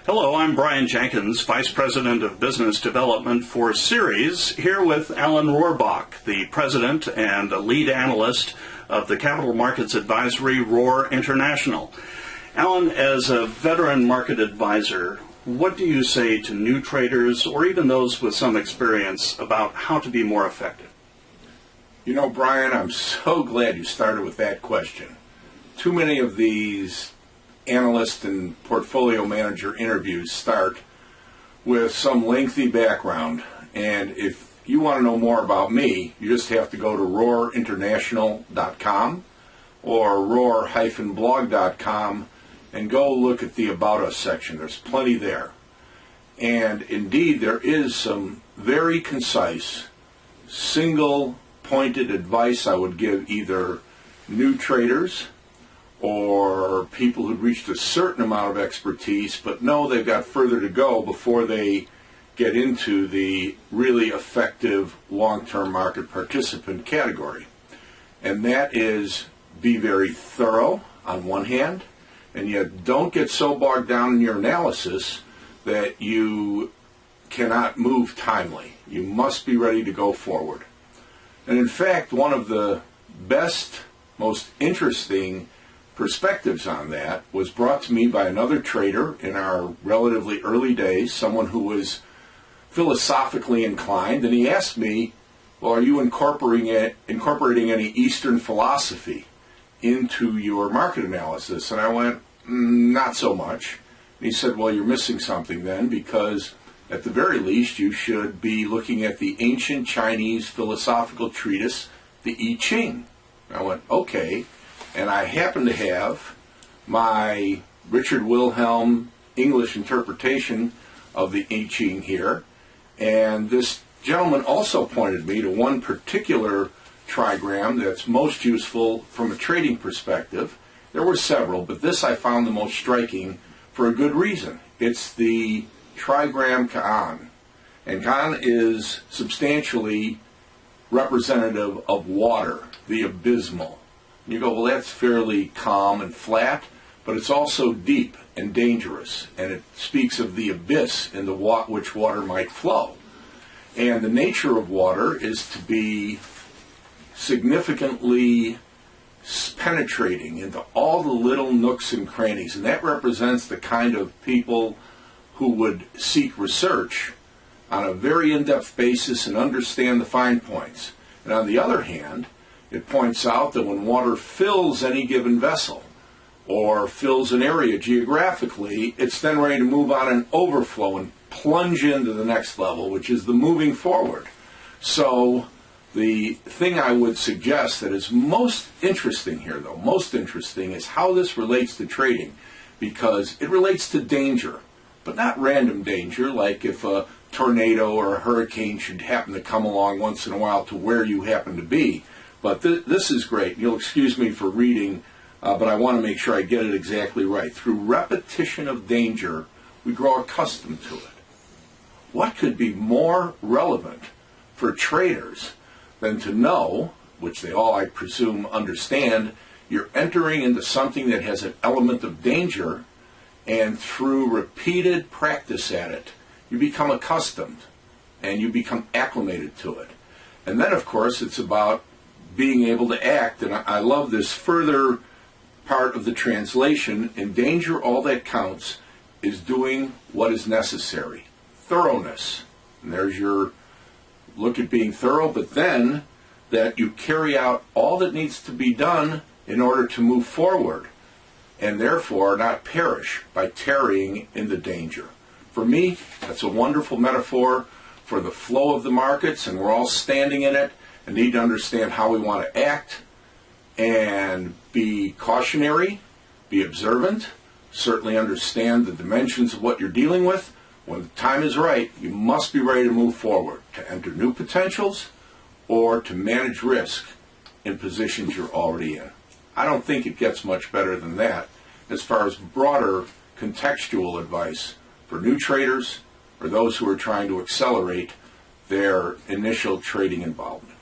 Hello, I'm Brian Jenkins, Vice President of Business Development for Ceres, here with Alan Rohrbach, the President and Lead Analyst of the Capital Markets Advisory, Rohr International. Alan, as a veteran market advisor, what do you say to new traders or even those with some experience about how to be more effective? You know, Brian, I'm so glad you started with that question. Too many of these analyst and portfolio manager interviews start with some lengthy background, and if you want to know more about me, you just have to go to rohrinternational.com or rohr-blog.com and go look at the About Us section. There's plenty there. And indeed, there is some very concise, single-pointed advice I would give either new traders or people who've reached a certain amount of expertise but know they've got further to go before they get into the really effective long-term market participant category. And that is, be very thorough on one hand, and yet don't get so bogged down in your analysis that you cannot move timely. You must be ready to go forward. And in fact, one of the best, most interesting perspectives on that was brought to me by another trader in our relatively early days, someone who was philosophically inclined, and he asked me, well, are you incorporating any Eastern philosophy into your market analysis? And I went, not so much. And he said, well, you're missing something then, because at the very least you should be looking at the ancient Chinese philosophical treatise, the I Ching. And I went, okay. And I happen to have my Richard Wilhelm English interpretation of the I Ching here. And this gentleman also pointed me to one particular trigram that's most useful from a trading perspective. There were several, but this I found the most striking for a good reason. It's the trigram Kaan. And Kaan is substantially representative of water, the abysmal. You go, well, that's fairly calm and flat, but it's also deep and dangerous, and it speaks of the abyss in which water might flow. And the nature of water is to be significantly penetrating into all the little nooks and crannies, and that represents the kind of people who would seek research on a very in-depth basis and understand the fine points. And on the other hand, it points out that when water fills any given vessel or fills an area geographically, it's then ready to move on and overflow and plunge into the next level, which is the moving forward. So the thing I would suggest that is most interesting here, though, most interesting, is how this relates to trading, because it relates to danger, but not random danger, like if a tornado or a hurricane should happen to come along once in a while to where you happen to be. But this is great. You'll excuse me for reading, but I want to make sure I get it exactly right. Through repetition of danger, we grow accustomed to it. What could be more relevant for traders than to know, which they all, I presume, understand, you're entering into something that has an element of danger, and through repeated practice at it, you become accustomed and you become acclimated to it. And then, of course, it's about being able to act, and I love this further part of the translation. In danger, all that counts is doing what is necessary. Thoroughness. And there's your look at being thorough, but then that you carry out all that needs to be done in order to move forward, and therefore not perish by tarrying in the danger. For me, that's a wonderful metaphor for the flow of the markets, and we're all standing in it and need to understand how we want to act and be cautionary, be observant, certainly understand the dimensions of what you're dealing with. When the time is right, you must be ready to move forward, to enter new potentials or to manage risk in positions you're already in. I don't think it gets much better than that as far as broader contextual advice for new traders or those who are trying to accelerate their initial trading involvement.